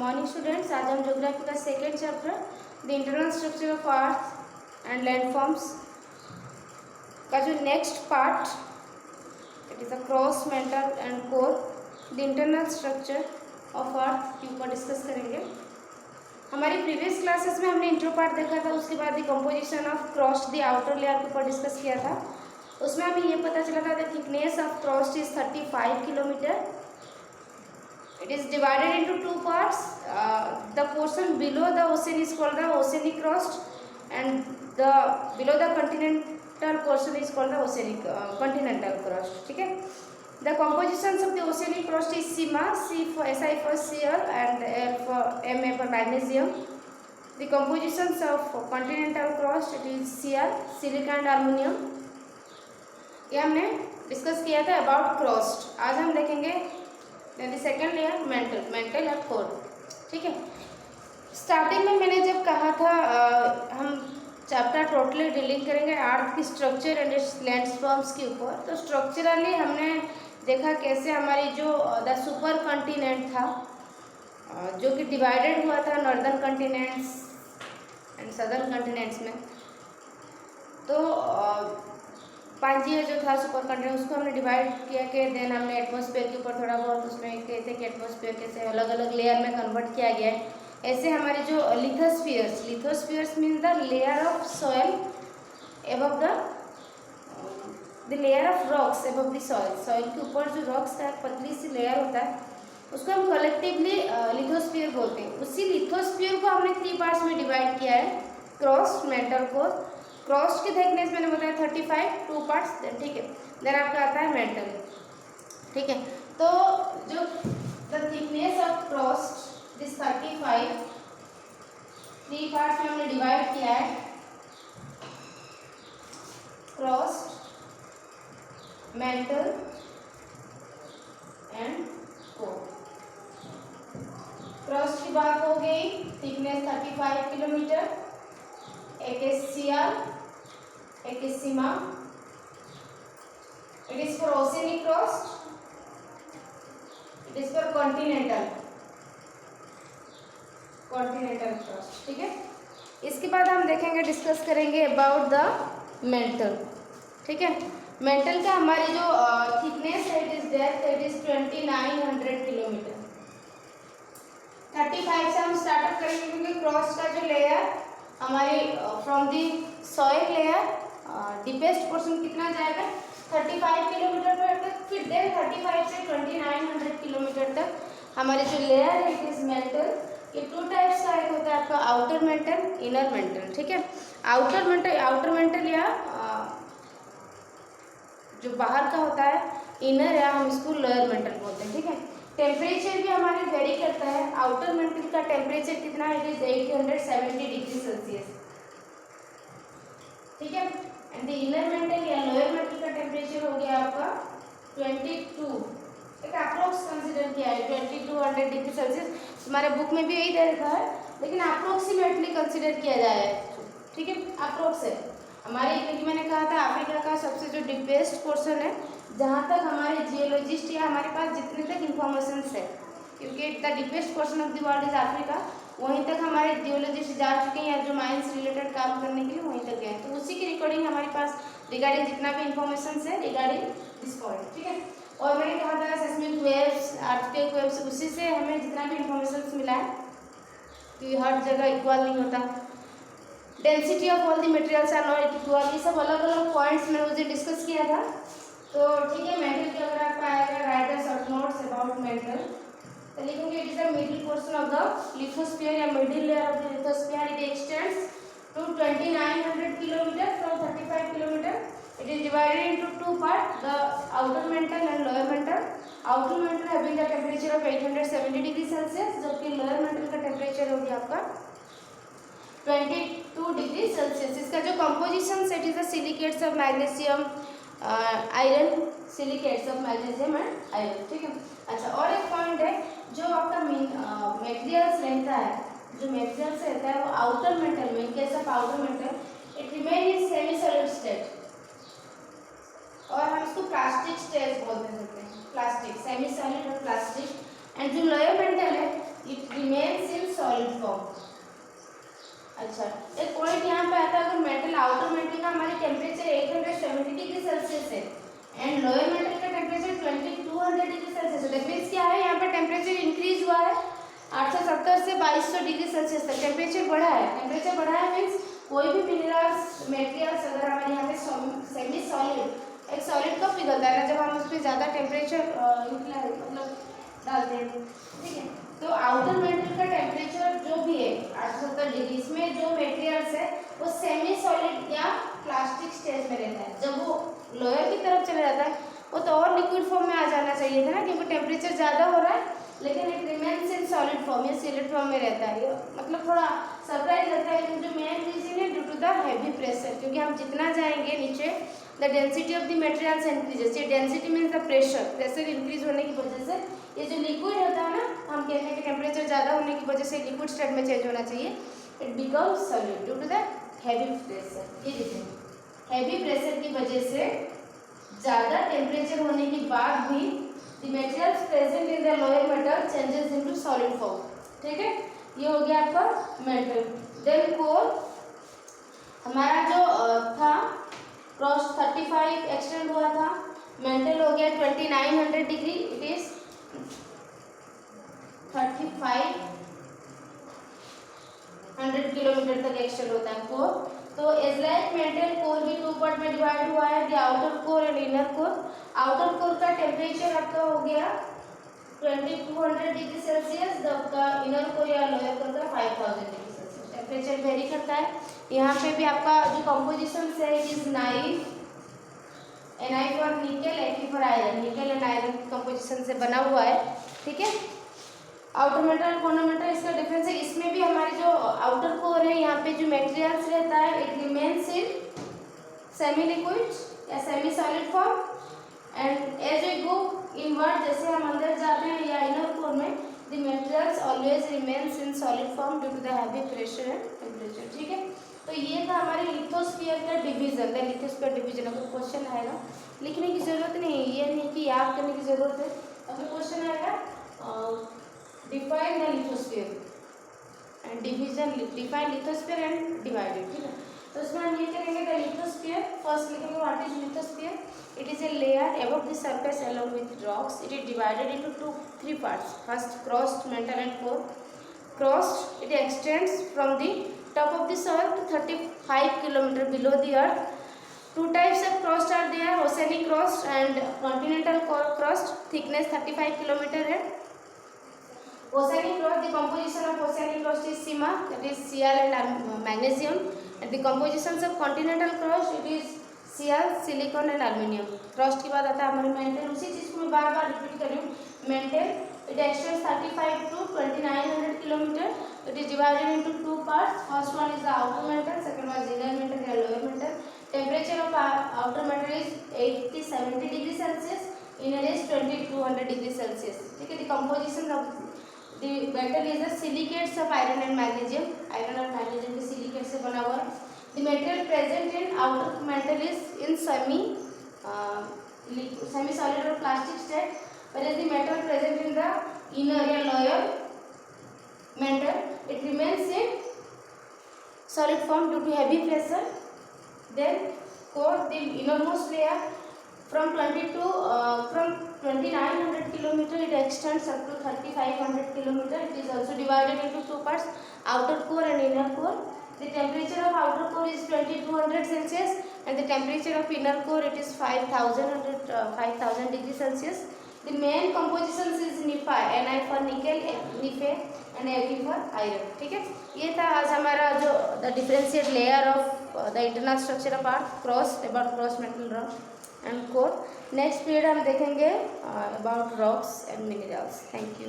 Morning students, आज हम geography का second chapter the internal structure of earth and landforms का जो next part it is a cross mental and core the internal structure of earth के ऊपर discuss करेंगे। हमारी प्रीवियस क्लासेस में हमने इंट्रो पार्ट देखा था, उसके बाद the composition of crust the outer layer के ऊपर डिस्कस किया था। उसमें हमें ये पता चला था the thickness of crust is 35 kilometre. It is divided into two parts. The portion below the ocean is called the oceanic crust, and the below the continental portion is called the oceanic continental crust. ठीक है। The compositions of the oceanic crust is sigma, C for Si for Cl and L for Ma for magnesium. The compositions of continental crust it is Cl, silica and aluminium. ये हमने discuss किया था about crust. आज हम देखेंगे second layer mental और core. ठीक है। स्टार्टिंग में मैंने जब कहा था हम चैप्टर टोटली डीलिंग करेंगे अर्थ की स्ट्रक्चर एंड इट्स लैंडफॉर्म्स के ऊपर। तो स्ट्रक्चरली हमने देखा कैसे हमारी जो द सुपर कॉन्टिनेंट था जो कि डिवाइडेड हुआ था northern continents and southern continents में। तो पांजिया जो था सुपर कॉन्टिनेंट उसको हमने डिवाइड किया कि देन हमने एटमॉस्फेयर के ऊपर थोड़ा बहुत उसमें कहते कि एटमॉस्फेयर कैसे अलग अलग लेयर में कन्वर्ट किया गया है। ऐसे हमारे जो lithospheres mean the layer of soil above the layer of rocks above the soil के ऊपर जो रॉक्स का पतली सी लेयर होता है उसको हम कलेक्टिवली लिथोस्फीयर बोलते हैं। उसी लिथोस्फीयर को हमने 3 पार्ट्स में डिवाइड किया है, क्रस्ट, मेंटल, कोर। क्रस्ट की थिकनेस मैंने बताया 35, 2 पार्ट्स। ठीक है। देन आपका आता है मेंटल। ठीक है। तो जो the thickness of crust this 35 3 parts में हमने डिवाइड किया है, crust, mental and core. Crust की बात हो गई, थिकनेस 35 किलोमीटर, एक Cl, एक sigma. It is for oceanic crust. It is for continental crust. ठीक है। इसके बाद हम देखेंगे, डिस्कस करेंगे अबाउट द मेंटल। ठीक है। मेंटल का हमारी जो थिकनेस है इट इज 2900 किलोमीटर। 35 से हम स्टार्टअप करेंगे क्योंकि क्रॉस का जो लेयर हमारे from the soil layer deepest portion कितना जाएगा 35 किलोमीटर तक। फिर देन 35 से 2900 किलोमीटर तक हमारे जो लेयर है इट इज मेंटल। ये 2 टाइप्स का एक होता है आपका आउटर मेंटल, इनर मेंटल। ठीक है। आउटर मेंटल या जो बाहर का होता है इनर या हम इसको लोअर मेंटल बोलते हैं। ठीक है। टेम्परेचर भी हमारे वेरी करता है। आउटर मेंटल का टेम्परेचर कितना है, इट इज 870 डिग्री सेल्सियस। ठीक है। एंड द इनर मेंटल या लोअर मेंटल का टेम्परेचर हो गया आपका 22, एक अप्रोक्स कंसीडर किया है 2200 डिग्री सेल्सियस। हमारे बुक में भी यही दे रखा है लेकिन अप्रोक्सीमेटली कंसीडर किया जाए। ठीक है। अप्रोक्स है हमारे, क्योंकि मैंने कहा था अफ्रीका का सबसे जो डीपेस्ट पोर्शन है जहाँ तक हमारे जियोलॉजिस्ट या हमारे पास जितने तक इंफॉर्मेशन है, क्योंकि the deepest portion of the world is Africa, वहीं तक हमारे जियोलॉजिस्ट जा चुके हैं या जो माइंस रिलेटेड काम करने के लिए वहीं तक गए। तो उसी की रिकॉर्डिंग हमारे पास रिगार्डिंग जितना भी इंफॉर्मेशन है रिगार्डिंग दिस पॉइंट। ठीक है। और मैंने कहा था सेस्मिक वेव्स, अर्थक्वेक वेव्स, उसी से हमें जितना भी इंफॉर्मेशन मिला है कि हर जगह इक्वल नहीं होता। Density of all the materials are not equal, ये सब अलग अलग पॉइंट्स मैंने उस दिन डिस्कस किया था। तो ठीक है। मेंटल के अगर आपका आएगा right the short notes about mantle, तो लिखेंगे it is the middle portion of the lithosphere या middle layer of the lithosphere. It extends to 2900 kilometre from 35 kilometre. It is divided into 2 part, the outer mantle and lower mantle. Outer mantle having the temperature of 870 degree Celsius, जबकि lower mantle का temperature हो गया आपका 22 degree Celsius. इसका जो composition set is the silicates of magnesium, iron, silicates of magnesium and iron. ठीक है। अच्छा, और एक पॉइंट है जो आपका मटेरियल्स रहता है, जो मटेरियल्स रहता है वो आउटर मेंटल में, in case of outer mental it remain in semi solid state, और हम इसको प्लास्टिक स्टेट बोलते हैं, प्लास्टिक, सेमी सॉलिड और प्लास्टिक। एंड जो लोअर मेंटल है इट रिमेन्स सॉलिड फॉर्म। अच्छा, एक पॉइंट यहाँ पे आता है, अगर मेटल आउटर मेटल का हमारी टेम्परेचर 870 डिग्री सेल्सियस है एंड लोअर मेटल का टेम्परेचर 2200 डिग्री सेल्सियस है, दैट मींस क्या है, यहाँ पे टेम्परेचर इंक्रीज हुआ है 870 से 2200 डिग्री सेल्सियस तक टेम्परेचर बढ़ा है। टेम्परेचर बढ़ा है मीन्स कोई भी मिनरल्स मटेरियल्स अगर हमारे यहाँ पे सेमी सॉलिड एक सॉलिड कब पिघलता है ना, जब हम उस पर ज़्यादा टेम्परेचर मतलब डालते हैं, ठीक है। तो आउटर मेटल का टेम्परेचर जो भी है 870 डिग्री, इसमें जो मटेरियल्स है वो सेमी सॉलिड या प्लास्टिक स्टेज में रहता है। जब वो लोअर की तरफ चला जाता है वो तो और लिक्विड फॉर्म में आ जाना चाहिए था ना, क्योंकि टेम्परेचर ज़्यादा हो रहा है, लेकिन it remains in solid form या सॉलिड फॉर्म में रहता है। ये मतलब थोड़ा सरप्राइज लगता है, लेकिन जो मेन रीजन है due to the heavy pressure, क्योंकि हम जितना जाएंगे नीचे the density of the materials increases. ये density means the pressure increase होने की वजह से ये जो लिक्विड होता है ना, हम कहते हैं कि टेम्परेचर ज़्यादा होने की वजह से लिक्विड स्टेट में चेंज होना चाहिए, it becomes solid due to the heavy pressure. ये देखिए, हैवी प्रेशर की वजह से ज़्यादा टेम्परेचर होने के बाद भी the materials present in the lower metal changes into solid form, ठीक है। ये हो गया आपका मेटल। देन कोर, हमारा जो था क्रॉस 35 एक्सटेंड हुआ था, मेटल हो गया 2900 डिग्री, इट इज 3500 किलोमीटर तक एक्सटेंड होता है कोर। तो एज लाइक मेटल कोर भी 2 पार्ट में डिवाइड हुआ है, the outer core and inner core. Outer core का टेम्परेचर आपका हो गया 2200 डिग्री सेल्सियस, आपका इनर कोर या लोअर कोर का 5000 डिग्री सेल्सियस। टेम्परेचर वेरी करता है। यहाँ पे भी आपका जो कंपोजिशन है it is knife, Ni for निकल, Fe फॉर आयरन, निकल एंड आयरन कंपोजिशन से बना हुआ है, ठीक है। आउटर मेटल और कोर मेटल इसका डिफरेंस है, इसमें भी हमारे जो आउटर कोर है यहाँ पे जो मटेरियल्स रहता है it remains in semi liquid या semi solid form and as we go inward, जैसे हम अंदर जाते हैं या इनर कोर में, the materials always remains in solid form due to the heavy pressure and temperature, ठीक है। तो ये था हमारे लिथोस्फीयर का डिवीजन। द लिथोस्फीयर डिवीजन, अगर क्वेश्चन आएगा लिखने की जरूरत नहीं है, ये नहीं कि याद करने की जरूरत है, अगर क्वेश्चन आएगा define the lithosphere and division, define lithosphere and divided, ठीक है। तो उसमें हम ये करेंगे द लिथोस्फीयर, फर्स्ट लिखेंगे what is lithosphere, it is a layer above the surface along with rocks, it is divided into three parts, first crust, mantle and core. Crust, it extends from the top of the soil to 35 km below the earth. Two types of crust are there, oceanic crust and continental crust, thickness 35 km है। Oceanic crust, the composition of oceanic crust is CIMA, that is Cl and magnesium, and the compositions of continental crust it is Cl, silicon and aluminium. crust के बाद आता है हमारे mental, उसी चीज़ को मैं बार बार repeat कर रही हूँ। Mental it extends 35 to 2900 km. It is divided into two parts. First one is the outer mantle, second one is inner mantle and lower mantle. Temperature of outer mantle is 80-70 degree Celsius. Inner is 2200 degree Celsius. ठीक है। The composition of the metal is the silicates of iron and magnesium. Iron और magnesium के silicate से बना हुआ है। The material present in outer mantle is in semi-solid or plastic state, whereas the metal present in the inner or lower mantle it remains in solid form due to heavy pressure. Then core, the innermost layer from 2900 km it extends up to 3500 km. It is also divided into two parts, outer core and inner core. The temperature of outer core is 2200 Celsius and the temperature of inner core it is 5000 degree Celsius. The main compositions is Ni for nickel, Fe and Fe for iron, ठीक है। ये था आज हमारा जो the differentiate layer of the internal structure of earth, crust, about crust, mantle, rock and core. Next period हम देखेंगे about rocks and minerals. Thank you.